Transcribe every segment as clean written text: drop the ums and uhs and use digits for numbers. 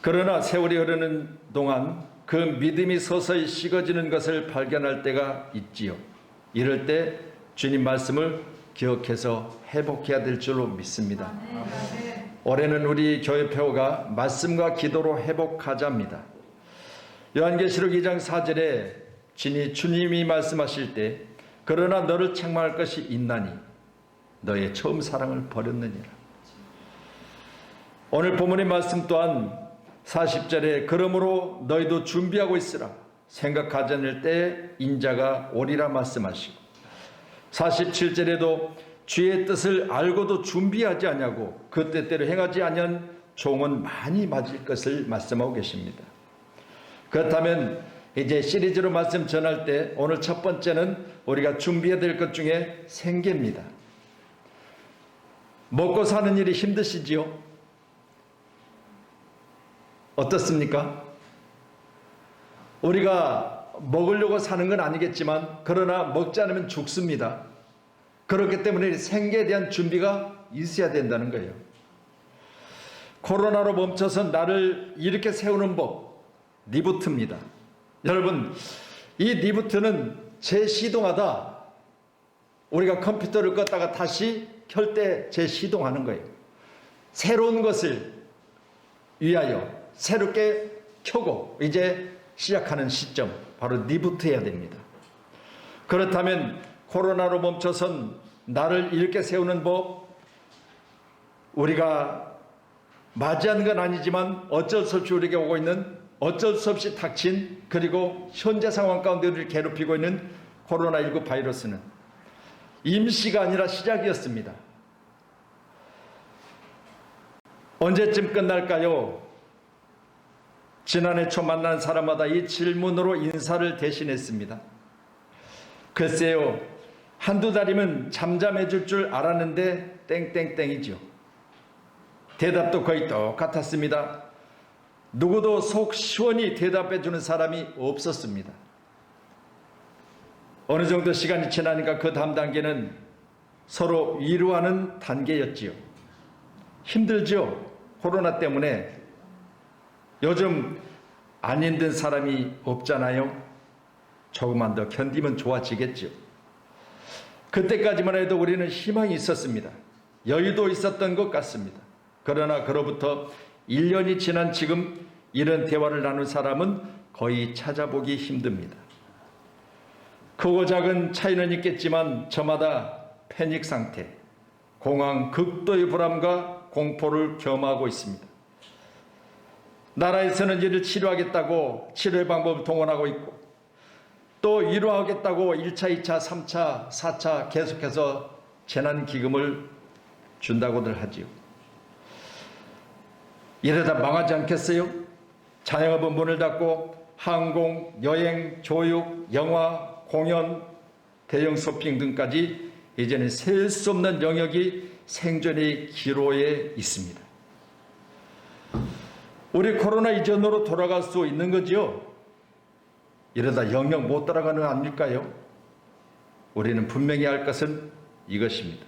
그러나 세월이 흐르는 동안 그 믿음이 서서히 식어지는 것을 발견할 때가 있지요. 이럴 때 주님 말씀을 기억해서 회복해야 될 줄로 믿습니다. 올해는 우리 교회 표어가 말씀과 기도로 회복하자입니다. 요한계시록 2장 4절에 주님이 말씀하실 때 그러나 너를 책망할 것이 있나니 너의 처음 사랑을 버렸느니라. 오늘 본문의 말씀 또한 40절에 그러므로 너희도 준비하고 있으라. 생각하지 않을 때에 인자가 오리라 말씀하시고 47절에도 주의 뜻을 알고도 준비하지 않냐고 그 뜻대로 행하지 않으면 종은 많이 맞을 것을 말씀하고 계십니다. 그렇다면 이제 시리즈로 말씀 전할 때 오늘 첫 번째는 우리가 준비해야 될 것 중에 생계입니다. 먹고 사는 일이 힘드시지요? 어떻습니까? 우리가 먹으려고 사는 건 아니겠지만 그러나 먹지 않으면 죽습니다. 그렇기 때문에 생계에 대한 준비가 있어야 된다는 거예요. 코로나로 멈춰서 나를 이렇게 세우는 법, 리부트입니다. 여러분, 이 리부트는 재시동하다. 우리가 컴퓨터를 껐다가 다시 켤 때 재시동하는 거예요. 새로운 것을 위하여 새롭게 켜고 이제 시작하는 시점, 바로 리부트해야 됩니다. 그렇다면 코로나로 멈춰선 나를 이렇게 세우는 법, 우리가 맞이한 건 아니지만 어쩔 수 없이 우리에게 오고 있는, 어쩔 수 없이 닥친, 그리고 현재 상황 가운데 우리를 괴롭히고 있는 코로나19 바이러스는 임시가 아니라 시작이었습니다. 언제쯤 끝날까요? 지난해 초 만난 사람마다 이 질문으로 인사를 대신했습니다. 글쎄요, 한두 달이면 잠잠해질 줄 알았는데 땡땡땡이죠. 대답도 거의 똑같았습니다. 누구도 속 시원히 대답해주는 사람이 없었습니다. 어느 정도 시간이 지나니까 그 다음 단계는 서로 위로하는 단계였지요. 힘들죠? 코로나 때문에. 요즘 안 힘든 사람이 없잖아요. 조금만 더 견디면 좋아지겠죠. 그때까지만 해도 우리는 희망이 있었습니다. 여유도 있었던 것 같습니다. 그러나 그로부터 1년이 지난 지금 이런 대화를 나눈 사람은 거의 찾아보기 힘듭니다. 크고 작은 차이는 있겠지만 저마다 패닉 상태, 공황, 극도의 불안과 공포를 겸하고 있습니다. 나라에서는 이를 치료하겠다고 치료의 방법을 동원하고 있고 또 위로하겠다고 1차, 2차, 3차, 4차 계속해서 재난기금을 준다고들 하지요. 이러다 망하지 않겠어요? 자영업은 문을 닫고 항공, 여행, 교육, 영화, 공연, 대형 쇼핑 등까지 이제는 셀 수 없는 영역이 생존의 기로에 있습니다. 우리 코로나 이전으로 돌아갈 수 있는 거지요? 이러다 영영 못 따라가는 거 아닐까요? 우리는 분명히 할 것은 이것입니다.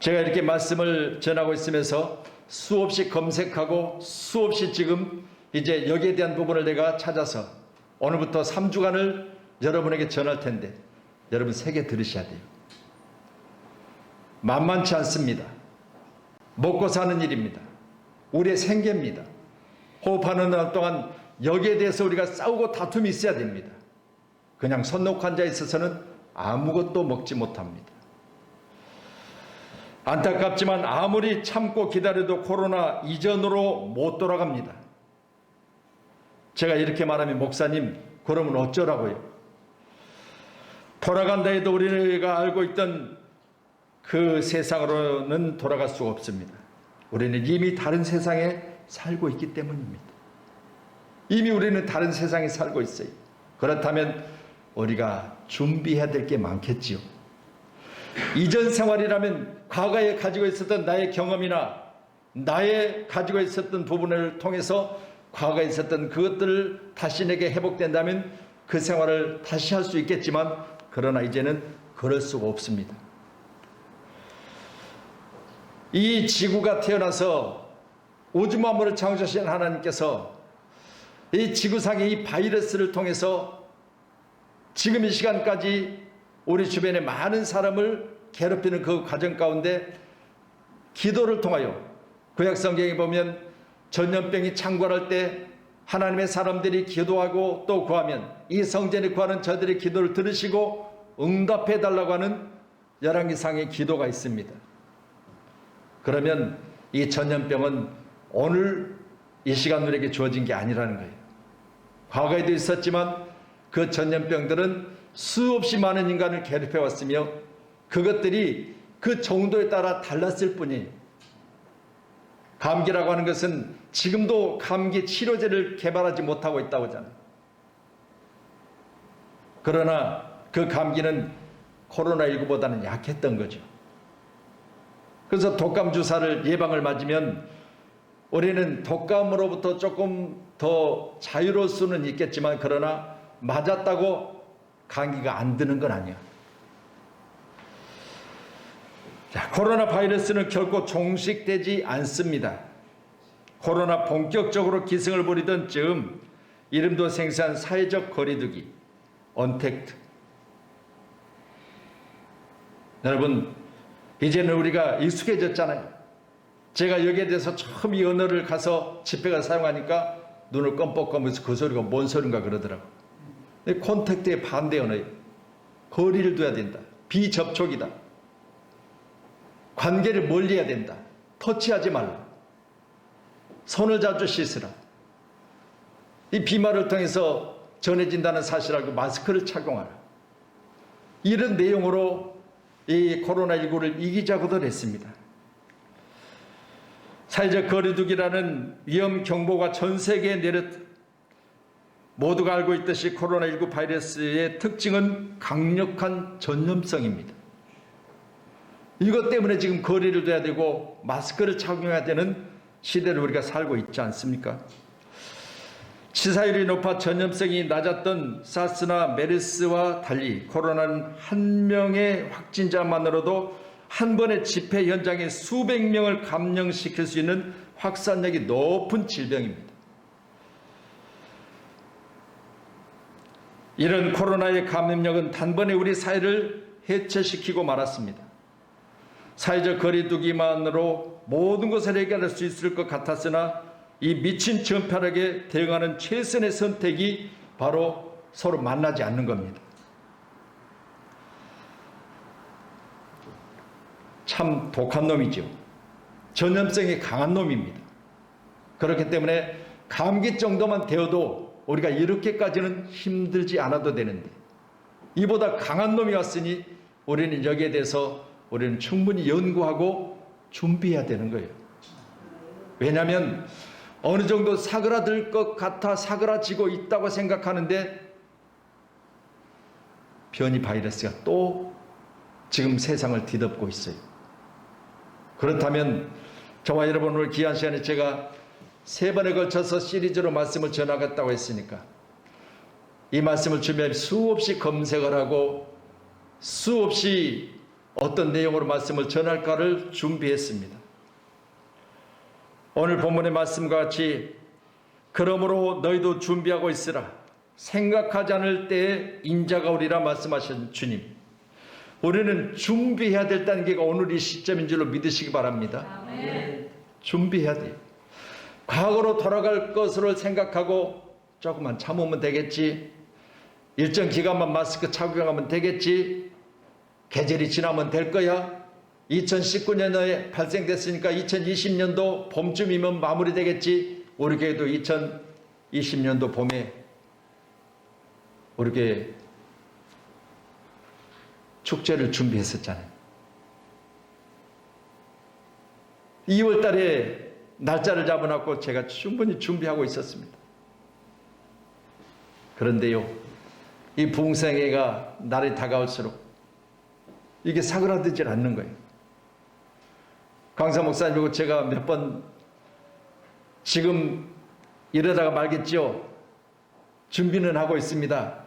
제가 이렇게 말씀을 전하고 있으면서 수없이 검색하고 수없이 지금 이제 여기에 대한 부분을 내가 찾아서 오늘부터 3주간을 여러분에게 전할 텐데 여러분 새겨 들으셔야 돼요. 만만치 않습니다. 먹고 사는 일입니다. 우리의 생계입니다. 호흡하는 날 동안 여기에 대해서 우리가 싸우고 다툼이 있어야 됩니다. 그냥 손 놓고 앉아 있어서는 아무것도 먹지 못합니다. 안타깝지만 아무리 참고 기다려도 코로나 이전으로 못 돌아갑니다. 제가 이렇게 말하면 목사님 그러면 어쩌라고요? 돌아간다 해도 우리가 알고 있던 그 세상으로는 돌아갈 수가 없습니다. 우리는 이미 다른 세상에 살고 있기 때문입니다. 이미 우리는 다른 세상에 살고 있어요. 그렇다면 우리가 준비해야 될 게 많겠지요. 이전 생활이라면 과거에 가지고 있었던 나의 경험이나 나의 가지고 있었던 부분을 통해서 과거에 있었던 그것들을 다시 내게 회복된다면 그 생활을 다시 할 수 있겠지만 그러나 이제는 그럴 수가 없습니다. 이 지구가 태어나서 우주 만물을 창조하신 하나님께서 이 지구상의 이 바이러스를 통해서 지금 이 시간까지 우리 주변의 많은 사람을 괴롭히는 그 과정 가운데 기도를 통하여 구약 성경에 보면 전염병이 창궐할 때 하나님의 사람들이 기도하고 또 구하면 이 성전에 구하는 저들의 기도를 들으시고 응답해 달라고 하는 열왕기상의 기도가 있습니다. 그러면 이 전염병은 오늘 이 시간 우리에게 주어진 게 아니라는 거예요. 과거에도 있었지만 그 전염병들은 수없이 많은 인간을 괴롭혀 왔으며 그것들이 그 정도에 따라 달랐을 뿐이에요. 감기라고 하는 것은 지금도 감기 치료제를 개발하지 못하고 있다고 하잖아요. 그러나 그 감기는 코로나19보다는 약했던 거죠. 그래서 독감 주사를 예방을 맞으면 우리는 독감으로부터 조금 더 자유로울 수는 있겠지만 그러나 맞았다고 감기가 안 드는 건 아니야. 자, 코로나 바이러스는 결코 종식되지 않습니다. 코로나 본격적으로 기승을 부리던 즈음 이름도 생소한 사회적 거리두기, 언택트. 여러분, 이제는 우리가 익숙해졌잖아요. 제가 여기에 대해서 처음 이 언어를 가서 집회가 사용하니까 눈을 껌뻑껌해서 그 소리가 뭔 소린가 그러더라고요. 콘택트의 반대 언어예요. 거리를 둬야 된다. 비접촉이다. 관계를 멀리해야 된다. 터치하지 말라. 손을 자주 씻으라. 이 비말을 통해서 전해진다는 사실을 알고 마스크를 착용하라. 이런 내용으로 이 코로나19를 이기자고들 했습니다. 사회적 거리두기라는 위험 경보가 전 세계에 내렸 모두가 알고 있듯이 코로나19 바이러스의 특징은 강력한 전염성입니다. 이것 때문에 지금 거리를 둬야 되고 마스크를 착용해야 되는 시대를 우리가 살고 있지 않습니까? 치사율이 높아 전염성이 낮았던 사스나 메르스와 달리 코로나는 한 명의 확진자만으로도 한 번의 집회 현장에 수백 명을 감염시킬 수 있는 확산력이 높은 질병입니다. 이런 코로나의 감염력은 단번에 우리 사회를 해체시키고 말았습니다. 사회적 거리두기만으로 모든 것을 해결할 수 있을 것 같았으나 이 미친 전파력에 대응하는 최선의 선택이 바로 서로 만나지 않는 겁니다. 참 독한 놈이죠. 전염성이 강한 놈입니다. 그렇기 때문에 감기 정도만 되어도 우리가 이렇게까지는 힘들지 않아도 되는데 이보다 강한 놈이 왔으니 우리는 여기에 대해서 우리는 충분히 연구하고 준비해야 되는 거예요. 왜냐하면 어느 정도 사그라들 것 같아 사그라지고 있다고 생각하는데 변이 바이러스가 또 지금 세상을 뒤덮고 있어요. 그렇다면 저와 여러분 오늘 귀한 시간에 제가 3번에 걸쳐서 시리즈로 말씀을 전하겠다고 했으니까 이 말씀을 준비하면 수없이 검색을 하고 수없이 어떤 내용으로 말씀을 전할까를 준비했습니다. 오늘 본문의 말씀과 같이 그러므로 너희도 준비하고 있으라. 생각하지 않을 때에 인자가 오리라 말씀하신 주님. 우리는 준비해야 될 단계가 오늘 이 시점인 줄로 믿으시기 바랍니다. 아멘. 준비해야 돼요. 과거로 돌아갈 것으로 생각하고 조금만 참으면 되겠지. 일정 기간만 마스크 착용하면 되겠지. 계절이 지나면 될 거야. 2019년에 발생됐으니까 2020년도 봄쯤이면 마무리되겠지. 우리 교회도 2020년도 봄에 우리 교회 축제를 준비했었잖아요. 2월 달에 날짜를 잡아놓고 제가 충분히 준비하고 있었습니다. 그런데요, 이 부흥생애가 날이 다가올수록 이게 사그라들질 않는 거예요. 강사 목사님이고 제가 몇 번 지금 이러다가 말겠죠. 준비는 하고 있습니다.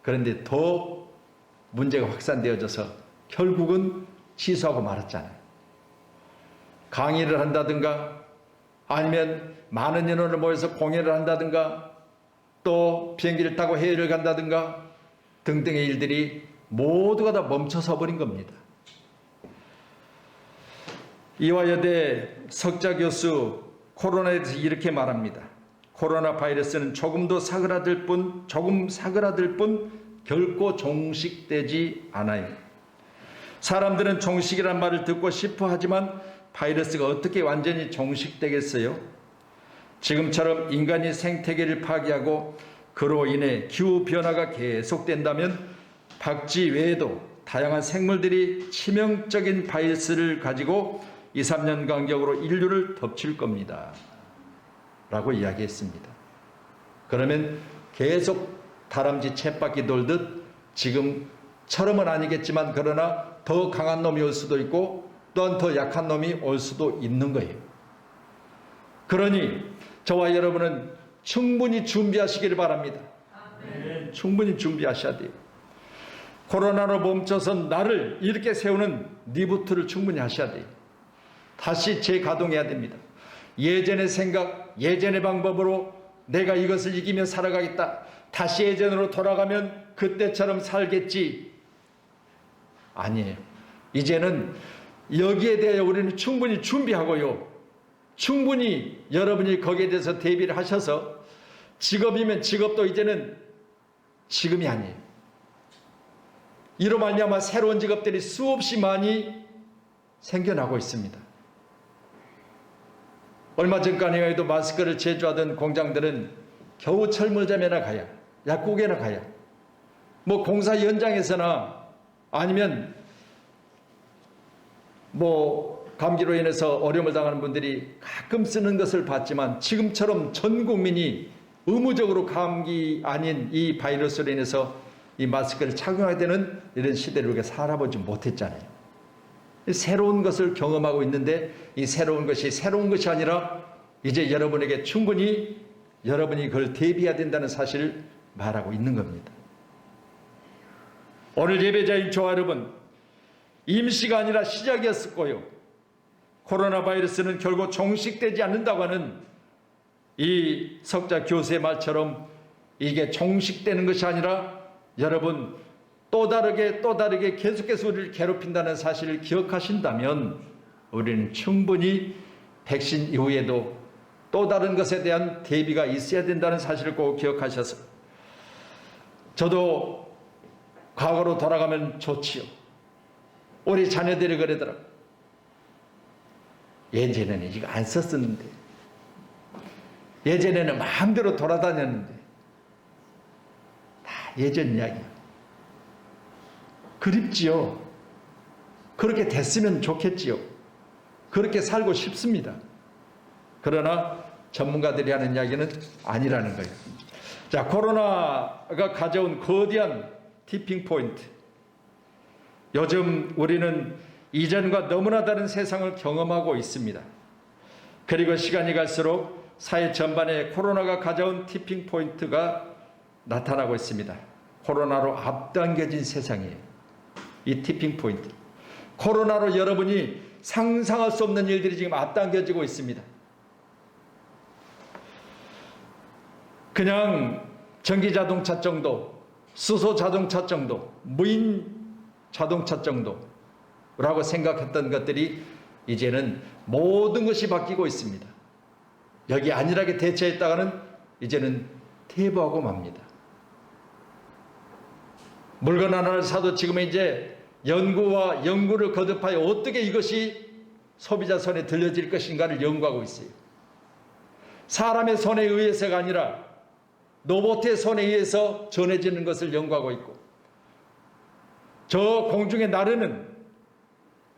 그런데 더 문제가 확산되어져서 결국은 취소하고 말았잖아요. 강의를 한다든가 아니면 많은 인원을 모여서 공연을 한다든가 또 비행기를 타고 해외를 간다든가 등등의 일들이 모두가 다 멈춰서 버린 겁니다. 이화여대 석자 교수 코로나에 대해서 이렇게 말합니다. 코로나 바이러스는 조금 사그라들 뿐 결코 종식되지 않아요. 사람들은 종식이란 말을 듣고 싶어 하지만 바이러스가 어떻게 완전히 종식되겠어요? 지금처럼 인간이 생태계를 파괴하고 그로 인해 기후변화가 계속된다면 박쥐 외에도 다양한 생물들이 치명적인 바이러스를 가지고 2, 3년 간격으로 인류를 덮칠 겁니다. 라고 이야기했습니다. 그러면 계속 다람쥐 쳇바퀴 돌듯 지금처럼은 아니겠지만 그러나 더 강한 놈이 올 수도 있고 또한 더 약한 놈이 올 수도 있는 거예요. 그러니 저와 여러분은 충분히 준비하시기를 바랍니다. 충분히 준비하셔야 돼요. 코로나로 멈춰선 나를 이렇게 세우는 리부트를 충분히 하셔야 돼요. 다시 재가동해야 됩니다. 예전의 생각, 예전의 방법으로 내가 이것을 이기며 살아가겠다. 다시 예전으로 돌아가면 그때처럼 살겠지. 아니에요. 이제는 여기에 대해 우리는 충분히 준비하고요. 충분히 여러분이 거기에 대해서 대비를 하셔서 직업이면 직업도 이제는 지금이 아니에요. 이로 말미암아 새로운 직업들이 수없이 많이 생겨나고 있습니다. 얼마 전까지에도 마스크를 제조하던 공장들은 겨우 철물점에나 가야, 약국에나 가야, 뭐 공사 현장에서나 아니면 뭐 감기로 인해서 어려움을 당하는 분들이 가끔 쓰는 것을 봤지만 지금처럼 전 국민이 의무적으로 감기 아닌 이 바이러스로 인해서 이 마스크를 착용하게 되는 이런 시대를 우리가 살아보지 못했잖아요. 새로운 것을 경험하고 있는데 이 새로운 것이 아니라 이제 여러분에게 충분히 여러분이 그걸 대비해야 된다는 사실을 말하고 있는 겁니다. 오늘 예배자인 저와 여러분, 임시가 아니라 시작이었을 거요. 코로나 바이러스는 결국 종식되지 않는다고 하는 이 석자 교수의 말처럼 이게 종식되는 것이 아니라 여러분 또 다르게 계속해서 우리를 괴롭힌다는 사실을 기억하신다면 우리는 충분히 백신 이후에도 또 다른 것에 대한 대비가 있어야 된다는 사실을 꼭 기억하셔서 저도 과거로 돌아가면 좋지요. 우리 자녀들이 그러더라고요. 예전에는 이거 안 썼었는데 예전에는 마음대로 돌아다녔는데 다 예전 이야기야. 그립지요. 그렇게 됐으면 좋겠지요. 그렇게 살고 싶습니다. 그러나 전문가들이 하는 이야기는 아니라는 거예요. 자, 코로나가 가져온 거대한 티핑 포인트. 요즘 우리는 이전과 너무나 다른 세상을 경험하고 있습니다. 그리고 시간이 갈수록 사회 전반에 코로나가 가져온 티핑 포인트가 나타나고 있습니다. 코로나로 앞당겨진 세상이에요. 이 티핑 포인트. 코로나로 여러분이 상상할 수 없는 일들이 지금 앞당겨지고 있습니다. 그냥 전기자동차 정도, 수소자동차 정도, 무인 자동차 정도라고 생각했던 것들이 이제는 모든 것이 바뀌고 있습니다. 여기 안일하게 대처했다가는 이제는 퇴보하고 맙니다. 물건 하나를 사도 지금은 이제 연구를 거듭하여 어떻게 이것이 소비자 손에 들려질 것인가를 연구하고 있어요. 사람의 손에 의해서가 아니라 로봇의 손에 의해서 전해지는 것을 연구하고 있고 저 공중에 나르는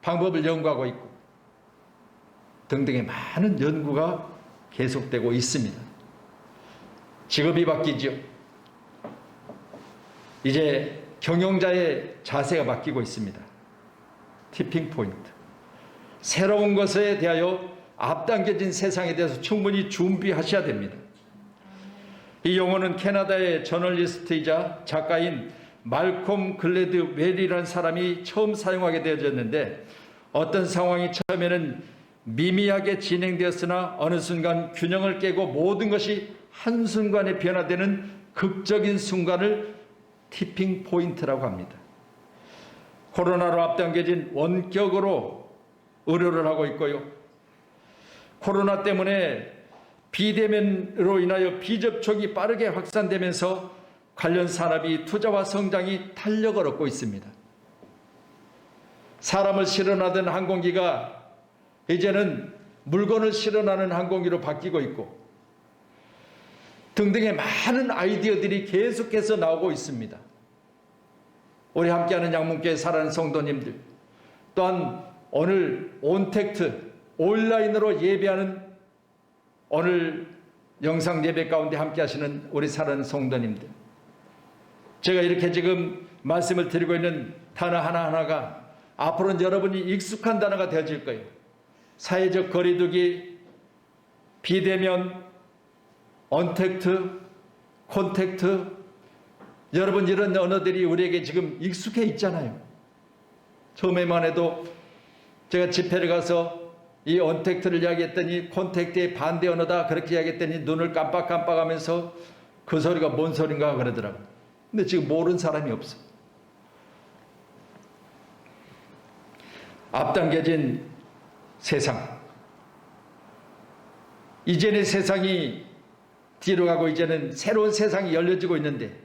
방법을 연구하고 있고 등등의 많은 연구가 계속되고 있습니다. 직업이 바뀌죠. 이제 경영자의 자세가 바뀌고 있습니다. 티핑 포인트. 새로운 것에 대하여 앞당겨진 세상에 대해서 충분히 준비하셔야 됩니다. 이 용어는 캐나다의 저널리스트이자 작가인 말콤 글래드웰이라는 사람이 처음 사용하게 되어졌는데 어떤 상황이 처음에는 미미하게 진행되었으나 어느 순간 균형을 깨고 모든 것이 한순간에 변화되는 극적인 순간을 티핑 포인트라고 합니다. 코로나로 앞당겨진 원격으로 의료를 하고 있고요. 코로나 때문에 비대면으로 인하여 비접촉이 빠르게 확산되면서 관련 산업이 투자와 성장이 탄력을 얻고 있습니다. 사람을 실어나던 항공기가 이제는 물건을 실어나는 항공기로 바뀌고 있고 등등의 많은 아이디어들이 계속해서 나오고 있습니다. 우리 함께하는 양문교회 사랑하는 성도님들, 또한 오늘 온택트 온라인으로 예배하는 오늘 영상 예배 가운데 함께하시는 우리 사랑하는 성도님들, 제가 이렇게 지금 말씀을 드리고 있는 단어 하나하나가 앞으로는 여러분이 익숙한 단어가 되어질 거예요. 사회적 거리두기, 비대면, 언택트, 콘택트, 여러분 이런 언어들이 우리에게 지금 익숙해 있잖아요. 처음에만 해도 제가 집회를 가서 이 언택트를 이야기했더니 콘택트의 반대 언어다 그렇게 이야기했더니 눈을 깜빡깜빡하면서 그 소리가 뭔 소린가 그러더라고요. 근데 지금 모르는 사람이 없어. 앞당겨진 세상. 이전의 세상이 뒤로 가고 이제는 새로운 세상이 열려지고 있는데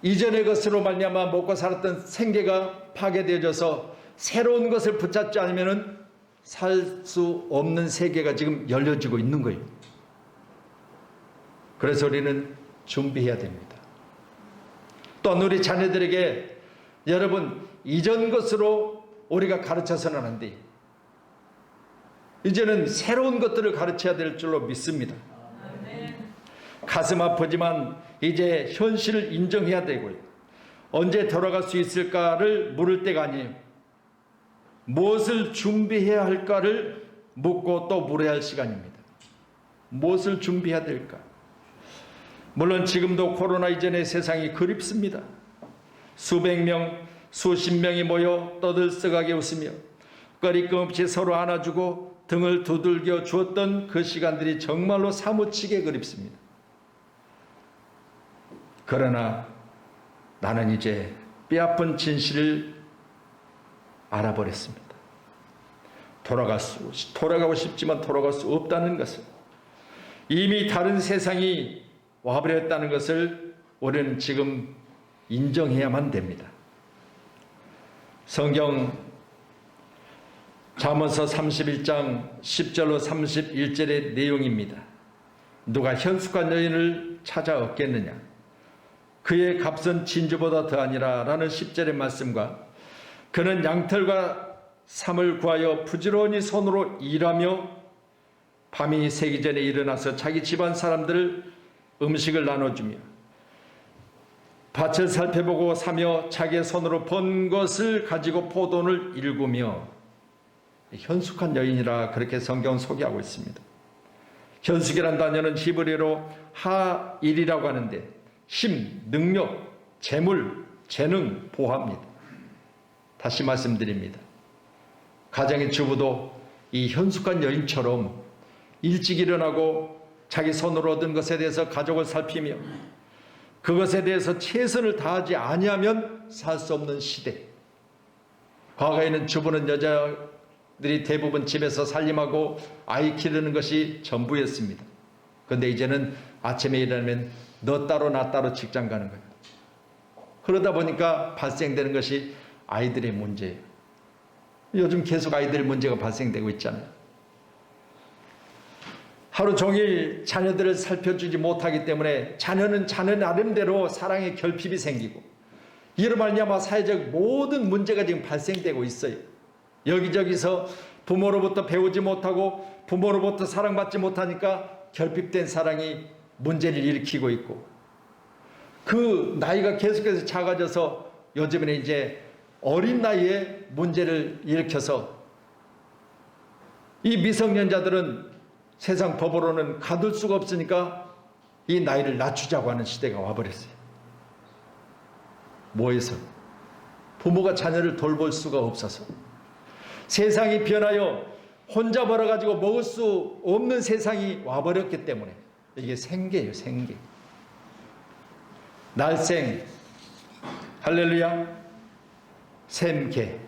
이전의 것으로 말미암아 먹고 살았던 생계가 파괴되어져서 새로운 것을 붙잡지 않으면 살 수 없는 세계가 지금 열려지고 있는 거예요. 그래서 우리는 준비해야 됩니다. 또한 우리 자녀들에게 여러분 이전 것으로 우리가 가르쳐서는 안 돼. 이제는 새로운 것들을 가르쳐야 될 줄로 믿습니다. 가슴 아프지만 이제 현실을 인정해야 되고요. 언제 돌아갈 수 있을까를 물을 때가 아니에요. 무엇을 준비해야 할까를 묻고 또 물어야 할 시간입니다. 무엇을 준비해야 될까? 물론 지금도 코로나 이전의 세상이 그립습니다. 수백 명, 수십 명이 모여 떠들썩하게 웃으며 꺼리낌없이 서로 안아주고 등을 두들겨 주었던 그 시간들이 정말로 사무치게 그립습니다. 그러나 나는 이제 뼈아픈 진실을 알아버렸습니다. 돌아가고 싶지만 돌아갈 수 없다는 것을, 이미 다른 세상이 와버렸다는 것을 우리는 지금 인정해야만 됩니다. 성경 잠언서 31장 10절로 31절의 내용입니다. 누가 현숙한 여인을 찾아 얻겠느냐? 그의 값은 진주보다 더하니라 라는 10절의 말씀과 그는 양털과 삼을 구하여 부지런히 손으로 일하며 밤이 새기 전에 일어나서 자기 집안 사람들 음식을 나눠주며 밭을 살펴보고 사며 자기의 손으로 번 것을 가지고 포도를 일구며, 현숙한 여인이라 그렇게 성경은 소개하고 있습니다. 현숙이란 단어는 히브리어로 하일이라고 하는데 힘, 능력, 재물, 재능, 보합니다. 다시 말씀드립니다. 가정의 주부도 이 현숙한 여인처럼 일찍 일어나고 자기 손으로 얻은 것에 대해서 가족을 살피며 그것에 대해서 최선을 다하지 아니하면 살 수 없는 시대. 과거에는 주부는 여자들이 대부분 집에서 살림하고 아이 기르는 것이 전부였습니다. 그런데 이제는 아침에 일어나면 너 따로 나 따로 직장 가는 거예요. 그러다 보니까 발생되는 것이 아이들의 문제예요. 요즘 계속 아이들 문제가 발생되고 있잖아요. 하루 종일 자녀들을 살펴주지 못하기 때문에 자녀는 자녀 나름대로 사랑의 결핍이 생기고 이로 말미암아 사회적 모든 문제가 지금 발생되고 있어요. 여기저기서 부모로부터 배우지 못하고 부모로부터 사랑받지 못하니까 결핍된 사랑이 문제를 일으키고 있고, 그 나이가 계속해서 작아져서 요즘에는 이제 어린 나이에 문제를 일으켜서 이 미성년자들은 세상 법으로는 가둘 수가 없으니까 이 나이를 낮추자고 하는 시대가 와버렸어요. 뭐해서? 부모가 자녀를 돌볼 수가 없어서. 세상이 변하여 혼자 벌어가지고 먹을 수 없는 세상이 와버렸기 때문에 이게 생계예요, 생계. 날생, 할렐루야, 샘계.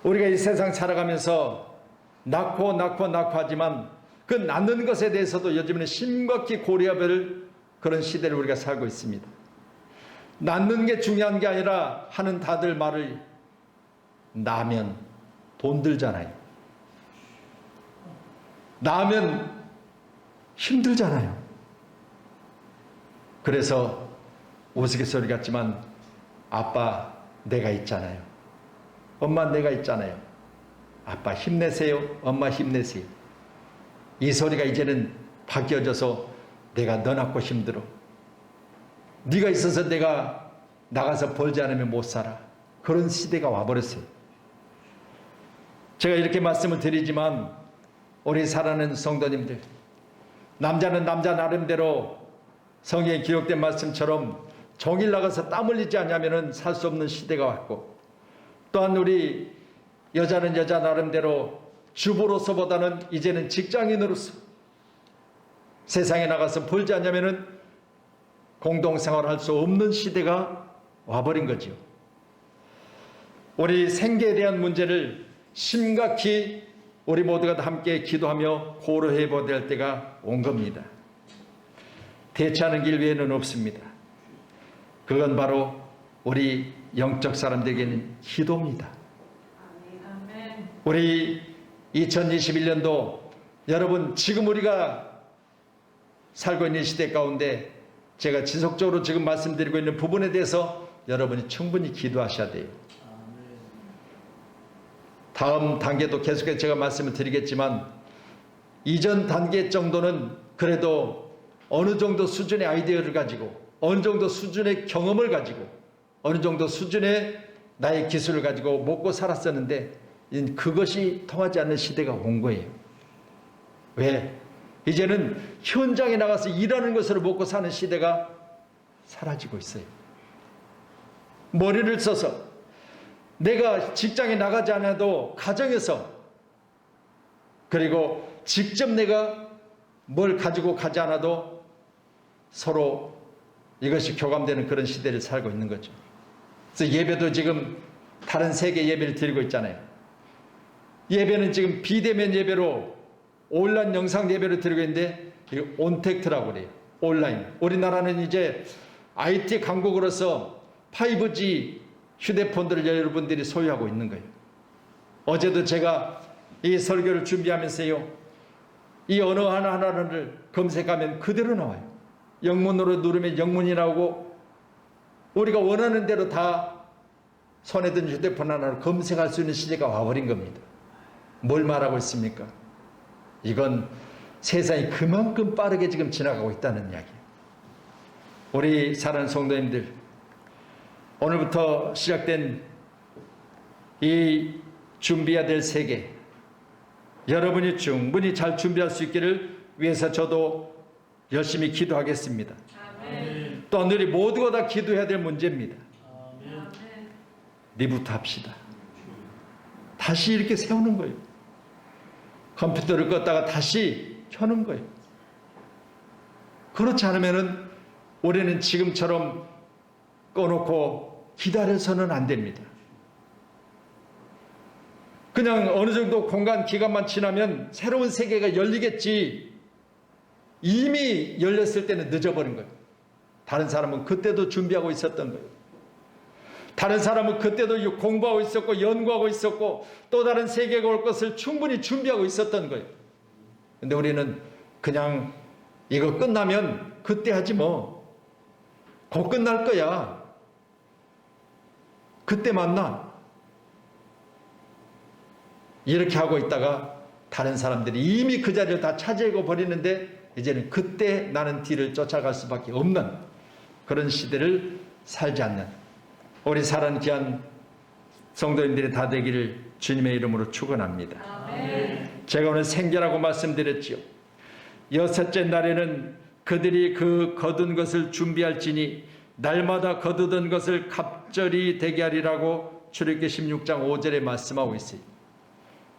우리가 이 세상 살아가면서 낳고 하지만 그 낳는 것에 대해서도 요즘에는 심각히 고려해야 할 그런 시대를 우리가 살고 있습니다. 낳는 게 중요한 게 아니라 하는 다들 말을 낳으면 돈 들잖아요. 낳으면 힘들잖아요. 그래서 우스갯소리 같지만 아빠 내가 있잖아요. 엄마 내가 있잖아요. 아빠 힘내세요. 엄마 힘내세요. 이 소리가 이제는 바뀌어져서 내가 너 낳고 힘들어. 네가 있어서 내가 나가서 벌지 않으면 못 살아. 그런 시대가 와버렸어요. 제가 이렇게 말씀을 드리지만 우리 사랑하는 성도님들, 남자는 남자 나름대로 성경에 기록된 말씀처럼 종일 나가서 땀 흘리지 않으면 살 수 없는 시대가 왔고, 또한 우리 여자는 여자 나름대로 주부로서보다는 이제는 직장인으로서 세상에 나가서 벌지 않으면 공동생활을 할 수 없는 시대가 와버린 거죠. 우리 생계에 대한 문제를 심각히 우리 모두가 다 함께 기도하며 고려해 보아야 될 때가 온 겁니다. 대처하는 길 외에는 없습니다. 그건 바로 우리 영적 사람들에게는 기도입니다. 우리 2021년도 여러분 지금 우리가 살고 있는 시대 가운데 제가 지속적으로 지금 말씀드리고 있는 부분에 대해서 여러분이 충분히 기도하셔야 돼요. 다음 단계도 계속해서 제가 말씀을 드리겠지만 이전 단계 정도는 그래도 어느 정도 수준의 아이디어를 가지고 어느 정도 수준의 경험을 가지고 어느 정도 수준의 나의 기술을 가지고 먹고 살았었는데 그것이 통하지 않는 시대가 온 거예요. 왜? 이제는 현장에 나가서 일하는 것으로 먹고 사는 시대가 사라지고 있어요. 머리를 써서 내가 직장에 나가지 않아도 가정에서 그리고 직접 내가 뭘 가지고 가지 않아도 서로 이것이 교감되는 그런 시대를 살고 있는 거죠. 그래서 예배도 지금 다른 세계 예배를 드리고 있잖아요. 예배는 지금 비대면 예배로 온라인 영상 예배를 드리고 있는데 온택트라고 그래요. 온라인. 우리나라는 이제 IT 강국으로서 5G 휴대폰들을 여러분들이 소유하고 있는 거예요. 어제도 제가 이 설교를 준비하면서요, 이 언어 하나하나를 검색하면 그대로 나와요. 영문으로 누르면 영문이 나오고 우리가 원하는 대로 다 손에 든 휴대폰 하나로 검색할 수 있는 시대가 와버린 겁니다. 뭘 말하고 있습니까? 이건 세상이 그만큼 빠르게 지금 지나가고 있다는 이야기예요. 우리 사랑하는 성도님들, 오늘부터 시작된 이 준비해야 될 세계, 여러분이 충분히 잘 준비할 수 있기를 위해서 저도 열심히 기도하겠습니다. 아멘. 또한 우리 모두가 다 기도해야 될 문제입니다. 아멘. 리부트 합시다. 다시 이렇게 세우는 거예요. 컴퓨터를 껐다가 다시 켜는 거예요. 그렇지 않으면 우리는 지금처럼 꺼놓고 기다려서는 안 됩니다. 그냥 어느 정도 공간 기간만 지나면 새로운 세계가 열리겠지. 이미 열렸을 때는 늦어버린 거예요. 다른 사람은 그때도 준비하고 있었던 거예요. 다른 사람은 그때도 공부하고 있었고 연구하고 있었고 또 다른 세계가 올 것을 충분히 준비하고 있었던 거예요. 근데 우리는 그냥 이거 끝나면 그때 하지 뭐. 곧 끝날 거야. 그때 만나. 이렇게 하고 있다가 다른 사람들이 이미 그 자리를 다 차지하고 버리는데 이제는 그때 나는 뒤를 쫓아갈 수밖에 없는 그런 시대를 살지 않는 우리 사랑하는 귀한 성도님들이 다 되기를 주님의 이름으로 축원합니다. 아멘. 제가 오늘 생계라고 말씀드렸지요. 여섯째 날에는 그들이 그 거둔 것을 준비할지니 날마다 거두던 것을 갑절이 되게 하리라고 출애굽기 16장 5절에 말씀하고 있어요.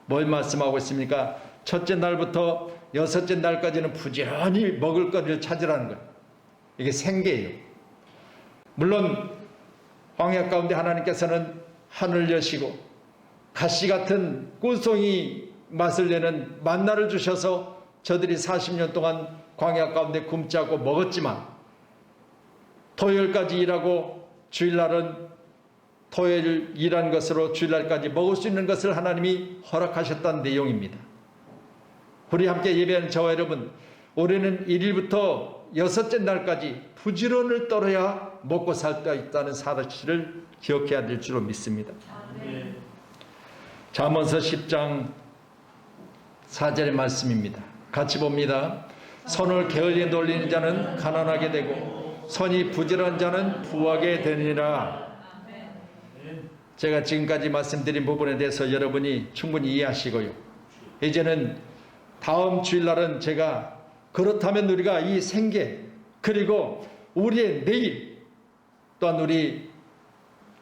뭘 말씀하고 있습니까? 첫째 날부터 여섯째 날까지는 부지런히 먹을 거리를 찾으라는 거예요. 이게 생계예요. 물론 광야 가운데 하나님께서는 하늘 여시고 가시 같은 꿀송이 맛을 내는 만나를 주셔서 저들이 40년 동안 광야 가운데 굶지 않고 먹었지만, 토요일까지 일하고 주일날은 토요일 일한 것으로 주일날까지 먹을 수 있는 것을 하나님이 허락하셨다는 내용입니다. 우리 함께 예배하는 저와 여러분, 올해는 1일부터 여섯째 날까지 부지런을 떨어야 먹고 살 수 있다는 사실을 기억해야 될 줄로 믿습니다. 잠언서 10장 4절의 말씀입니다. 같이 봅니다. 손을 게을리 돌리는 자는 가난하게 되고 손이 부지런한 자는 부하게 되느니라. 제가 지금까지 말씀드린 부분에 대해서 여러분이 충분히 이해하시고요. 이제는 다음 주일날은 제가 그렇다면 우리가 이 생계, 그리고 우리의 내일, 또한 우리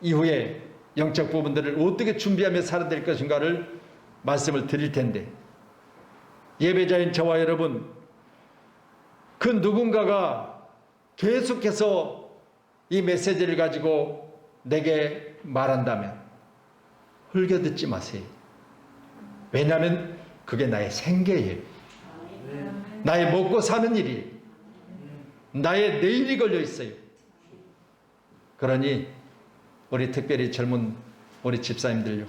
이후에 영적 부분들을 어떻게 준비하며 살아야 될 것인가를 말씀을 드릴 텐데, 예배자인 저와 여러분, 그 누군가가 계속해서 이 메시지를 가지고 내게 말한다면 흘겨듣지 마세요. 왜냐하면 그게 나의 생계예요. 나의 먹고 사는 일이에요. 나의 내일이 걸려 있어요. 그러니 우리 특별히 젊은 우리 집사님들요,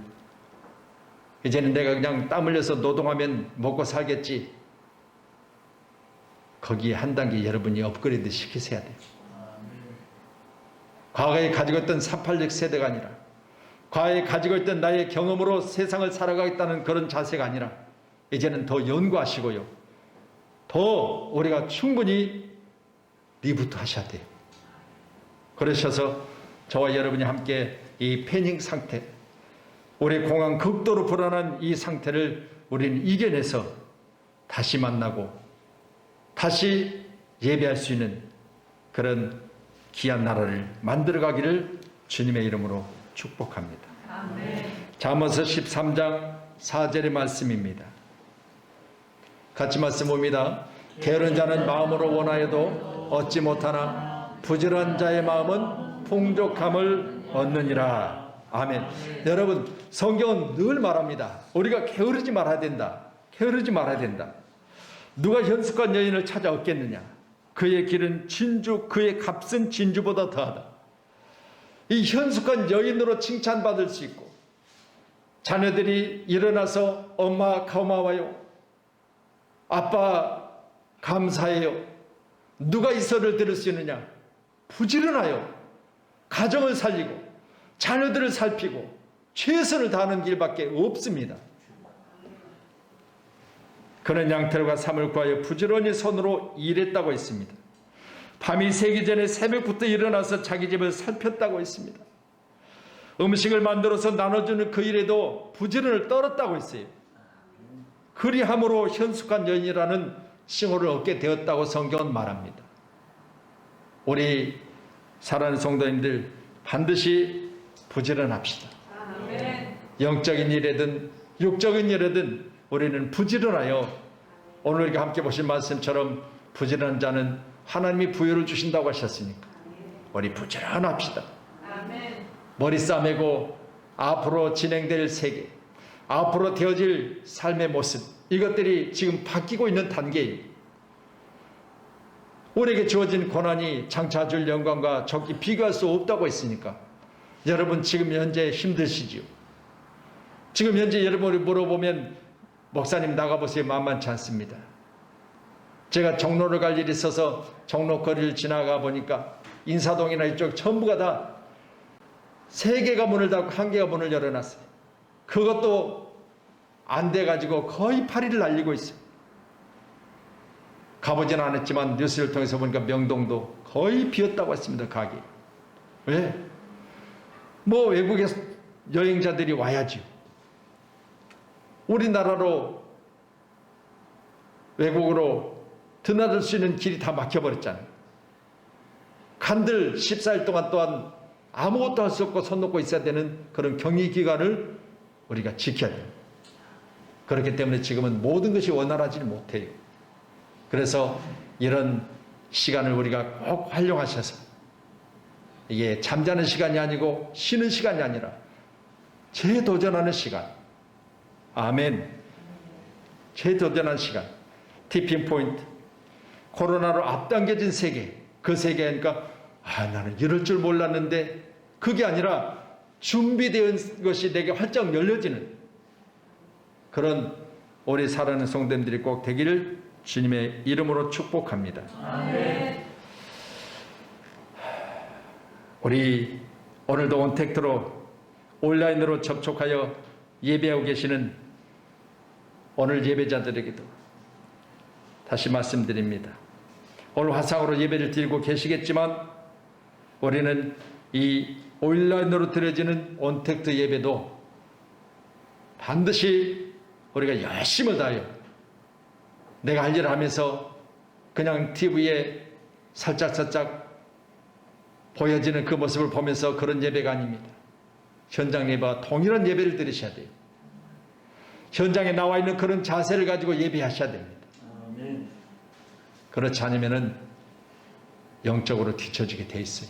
이제는 내가 그냥 땀 흘려서 노동하면 먹고 살겠지, 거기에 한 단계 여러분이 업그레이드 시키셔야 돼요. 과거에 가지고 있던 486 세대가 아니라, 과거에 가지고 있던 나의 경험으로 세상을 살아가겠다는 그런 자세가 아니라, 이제는 더 연구하시고요, 더 우리가 충분히 리부트 하셔야 돼요. 그러셔서 저와 여러분이 함께 이 패닉 상태, 우리 공항 극도로 불안한 이 상태를 우리는 이겨내서 다시 만나고 다시 예배할 수 있는 그런 귀한 나라를 만들어가기를 주님의 이름으로 축복합니다. 잠언서 13장 4절의 말씀입니다. 같이 말씀 봅니다. 게으른 자는 마음으로 원하여도 얻지 못하나 부지런한 자의 마음은 풍족함을 얻느니라. 아멘. 여러분, 성경은 늘 말합니다. 우리가 게으르지 말아야 된다. 게으르지 말아야 된다. 누가 현숙한 여인을 찾아 얻겠느냐? 그의 길은 진주, 그의 값은 진주보다 더하다. 이 현숙한 여인으로 칭찬받을 수 있고, 자녀들이 일어나서 엄마 고마워요, 아빠 감사해요, 누가 이 소리를 들을 수 있느냐? 부지런하여 가정을 살리고 자녀들을 살피고 최선을 다하는 길밖에 없습니다. 그는 양털과 삼을 구하여 부지런히 손으로 일했다고 했습니다. 밤이 새기 전에 새벽부터 일어나서 자기 집을 살폈다고 했습니다. 음식을 만들어서 나눠주는 그 일에도 부지런을 떨었다고 했어요. 그리함으로 현숙한 여인이라는 칭호를 얻게 되었다고 성경은 말합니다. 우리 사랑하는 성도님들, 반드시 부지런합시다. 영적인 일이든 육적인 일이든 우리는 부지런하여, 오늘 우리가 함께 보신 말씀처럼 부지런한 자는 하나님이 부여를 주신다고 하셨으니까 우리 부지런합시다. 머리 싸매고 앞으로 진행될 세계, 앞으로 되어질 삶의 모습, 이것들이 지금 바뀌고 있는 단계예요. 우리에게 주어진 고난이 장차 줄 영광과 적기 비교할 수 없다고 했으니까 여러분 지금 현재 힘드시지요. 지금 현재 여러분을 물어보면 목사님 나가보세요, 만만치 않습니다. 제가 종로를 갈 일이 있어서 종로 거리를 지나가 보니까 인사동이나 이쪽 전부가 다 3개가 문을 닫고 1개가 문을 열어놨어요. 그것도 안 돼가지고 거의 파리를 날리고 있어요. 가보진 않았지만 뉴스를 통해서 보니까 명동도 거의 비었다고 했습니다. 가게. 왜? 뭐 외국에 여행자들이 와야지. 우리나라로 외국으로 드나들 수 있는 길이 다 막혀버렸잖아요. 간들 14일 동안 또한 아무것도 할 수 없고 손 놓고 있어야 되는 그런 격리기간을 우리가 지켜야 돼요. 그렇기 때문에 지금은 모든 것이 원활하지 못해요. 그래서 이런 시간을 우리가 꼭 활용하셔서 이게 잠자는 시간이 아니고 쉬는 시간이 아니라 재도전하는 시간. 아멘. 재도전하는 시간. 티핑 포인트. 코로나로 앞당겨진 세계. 그 세계니까 나는 이럴 줄 몰랐는데 그게 아니라 준비된 것이 내게 활짝 열려지는 그런 오래 살아가는 성도님들이 꼭 되기를 주님의 이름으로 축복합니다. 아멘. 우리 오늘도 온택트로 온라인으로 접촉하여 예배하고 계시는 오늘 예배자들에게도 다시 말씀드립니다. 오늘 화상으로 예배를 드리고 계시겠지만 우리는 이 온라인으로 드려지는 온택트 예배도 반드시 우리가 열심을 다하여 내가 할 일을 하면서 그냥 TV에 살짝살짝 보여지는 그 모습을 보면서 그런 예배가 아닙니다. 현장 예배와 동일한 예배를 드리셔야 돼요. 현장에 나와 있는 그런 자세를 가지고 예배하셔야 됩니다. 아멘. 그렇지 않으면 영적으로 뒤처지게 돼 있어요.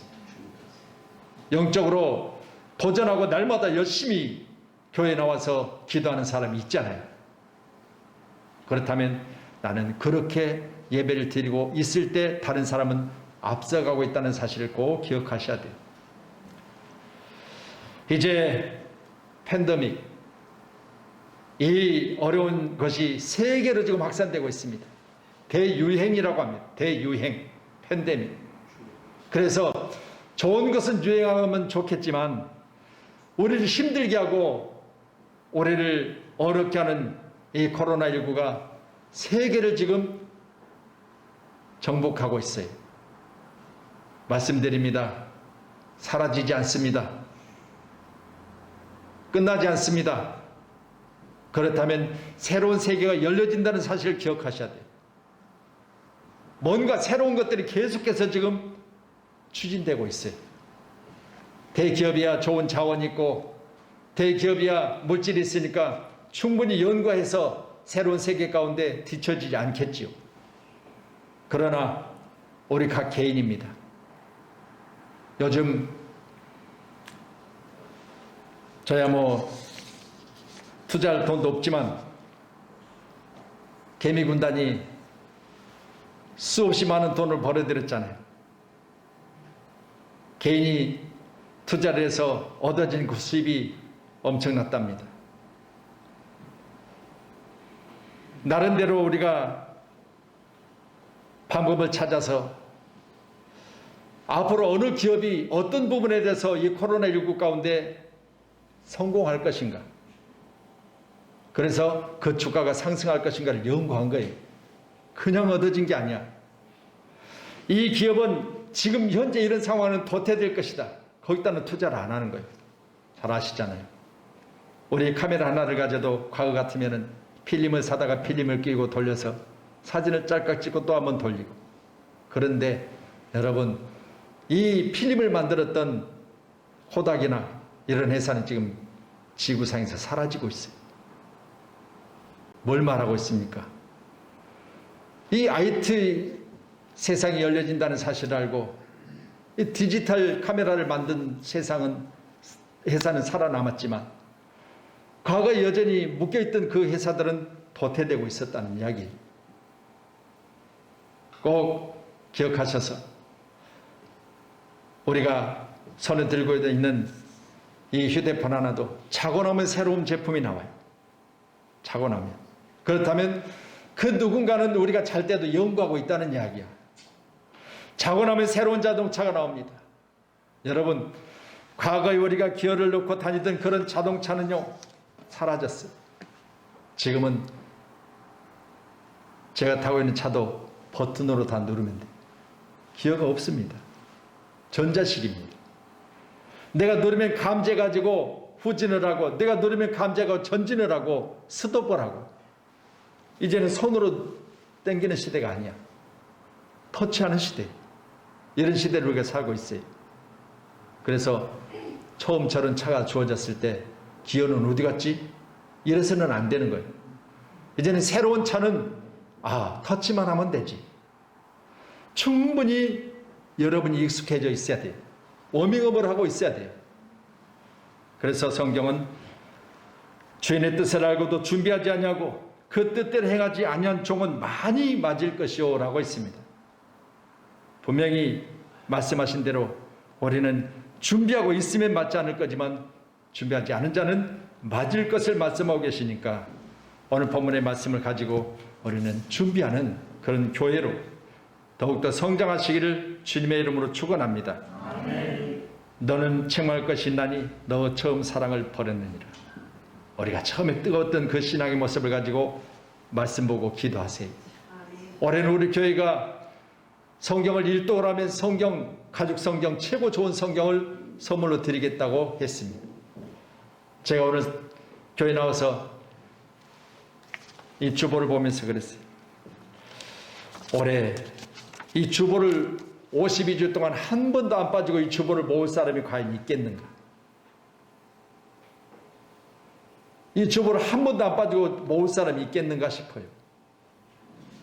영적으로 도전하고 날마다 열심히 교회에 나와서 기도하는 사람이 있잖아요. 그렇다면 나는 그렇게 예배를 드리고 있을 때 다른 사람은 앞서가고 있다는 사실을 꼭 기억하셔야 돼요. 이제 팬데믹, 이 어려운 것이 세계로 지금 확산되고 있습니다. 대유행이라고 합니다. 대유행, 팬데믹. 그래서 좋은 것은 유행하면 좋겠지만 우리를 힘들게 하고 우리를 어렵게 하는 이 코로나19가 세계를 지금 정복하고 있어요. 말씀드립니다. 사라지지 않습니다. 끝나지 않습니다. 그렇다면 새로운 세계가 열려진다는 사실을 기억하셔야 돼요. 뭔가 새로운 것들이 계속해서 지금 추진되고 있어요. 대기업이야 좋은 자원이 있고 대기업이야 물질이 있으니까 충분히 연구해서 새로운 세계 가운데 뒤처지지 않겠지요. 그러나 우리 각 개인입니다. 요즘 저야 투자할 돈도 없지만 개미군단이 수없이 많은 돈을 벌어들였잖아요. 개인이 투자를 해서 얻어진 그 수입이 엄청났답니다. 나름대로 우리가 방법을 찾아서 앞으로 어느 기업이 어떤 부분에 대해서 이 코로나19 가운데 성공할 것인가, 그래서 그 주가가 상승할 것인가를 연구한 거예요. 그냥 얻어진 게 아니야. 이 기업은 지금 현재 이런 상황은 도태될 것이다. 거기다는 투자를 안 하는 거예요. 잘 아시잖아요. 우리 카메라 하나를 가져도 과거 같으면은 필름을 사다가 필름을 끼고 돌려서 사진을 짤깍 찍고 또 한번 돌리고. 그런데 여러분, 이 필름을 만들었던 코닥이나 이런 회사는 지금 지구상에서 사라지고 있어요. 뭘 말하고 있습니까? 이 IT 세상이 열려진다는 사실을 알고 이 디지털 카메라를 만든 회사는 살아남았지만 과거에 여전히 묶여있던 그 회사들은 도태되고 있었다는 이야기 꼭 기억하셔서 우리가 손에 들고 있는 이 휴대폰 하나도 차고 나면 새로운 제품이 나와요. 차고 나면. 그렇다면 그 누군가는 우리가 잘 때도 연구하고 있다는 이야기야. 자고 나면 새로운 자동차가 나옵니다. 여러분, 과거에 우리가 기어를 넣고 다니던 그런 자동차는요, 사라졌어요. 지금은 제가 타고 있는 차도 버튼으로 다 누르면 돼요. 기어가 없습니다. 전자식입니다. 내가 누르면 감지해가지고 후진을 하고, 내가 누르면 감지하고 전진을 하고, 스톱을 하고. 이제는 손으로 당기는 시대가 아니야. 터치하는 시대. 이런 시대를 우리가 살고 있어요. 그래서 처음처럼 차가 주어졌을 때 기어는 어디 갔지? 이래서는 안 되는 거예요. 이제는 새로운 차는 터치만 하면 되지. 충분히 여러분이 익숙해져 있어야 돼요. 워밍업을 하고 있어야 돼요. 그래서 성경은 주인의 뜻을 알고도 준비하지 아니하고 그 뜻대로 행하지 아니한 종은 많이 맞을 것이요 라고 했습니다. 분명히 말씀하신 대로 우리는 준비하고 있으면 맞지 않을 거지만 준비하지 않은 자는 맞을 것을 말씀하고 계시니까 오늘 본문의 말씀을 가지고 우리는 준비하는 그런 교회로 더욱더 성장하시기를 주님의 이름으로 축원합니다. 아멘. 너는 책망할 것이 있나니 너 처음 사랑을 버렸느니라. 우리가 처음에 뜨거웠던 그 신앙의 모습을 가지고 말씀 보고 기도하세요. 올해는 우리 교회가 성경을 일독하면 성경, 가죽 성경, 최고 좋은 성경을 선물로 드리겠다고 했습니다. 제가 오늘 교회 나와서 이 주보를 보면서 그랬어요. 올해 이 주보를 52주 동안 한 번도 안 빠지고 이 주보를 모을 사람이 과연 있겠는가? 이 주보를 한 번도 안 빠지고 모을 사람이 있겠는가 싶어요.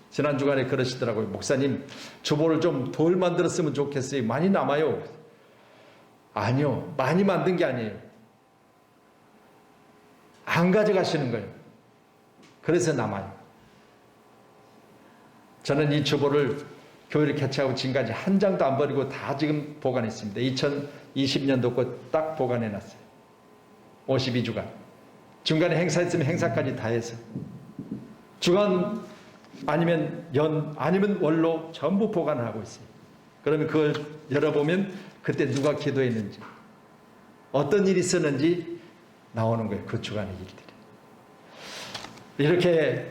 지난 주간에 그러시더라고요. 목사님, 주보를 좀 덜 만들었으면 좋겠어요. 많이 남아요. 아니요, 많이 만든 게 아니에요. 안 가져가시는 거예요. 그래서 남아요. 저는 이 주보를 교회를 개최하고 지금까지 한 장도 안 버리고 다 지금 보관했습니다. 2020년도 거 딱 보관해놨어요. 52주간. 중간에 행사 있으면 행사까지 다 해서. 주간 아니면 아니면 월로 전부 보관을 하고 있어요. 그러면 그걸 열어보면 그때 누가 기도했는지, 어떤 일이 있었는지 나오는 거예요. 그 주간의 일들이. 이렇게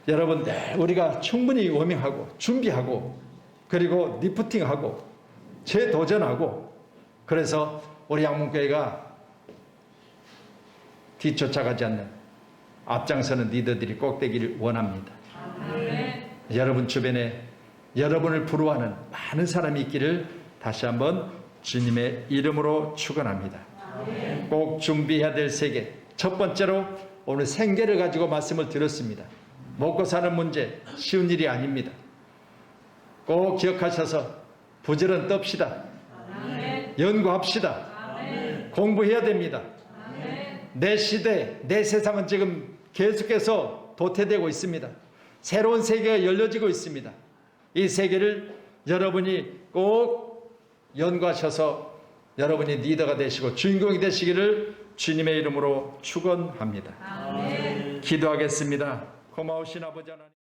여러분, 우리가 충분히 워밍하고 준비하고 그리고 리프팅하고 재도전하고 그래서 우리 양문교회가 뒤쫓아가지 않는 앞장서는 리더들이 꼭 되기를 원합니다. 여러분 주변에 여러분을 부러워하는 많은 사람이 있기를 다시 한번 주님의 이름으로 축원합니다. 꼭 준비해야 될 세계. 첫 번째로 오늘 생계를 가지고 말씀을 드렸습니다. 먹고 사는 문제 쉬운 일이 아닙니다. 꼭 기억하셔서 부지런 떱시다. 연구합시다. 공부해야 됩니다. 내 시대, 내 세상은 지금 계속해서 도태되고 있습니다. 새로운 세계가 열려지고 있습니다. 이 세계를 여러분이 꼭 연구하셔서 여러분이 리더가 되시고 주인공이 되시기를 주님의 이름으로 축원합니다. 기도하겠습니다. 고마우신 아버지 하나님.